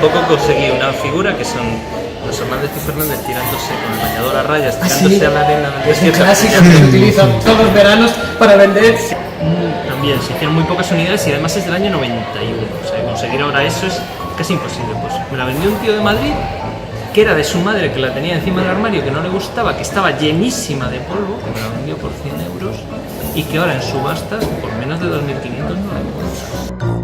poco conseguí una figura que son los Hernández y Fernández tirándose con el bañador a rayas, tirándose a la arena del Es un desierto. clásico que utilizan todos los veranos para vender. También se hicieron muy pocas unidades y además es del año 91. O sea, conseguir ahora eso es casi imposible. Pues me la vendió un tío de Madrid que era de su madre, que la tenía encima del armario, que no le gustaba, que estaba llenísima de polvo, que me la vendió por 100 euros y que ahora en subastas por menos de 2.500 no la encuentro.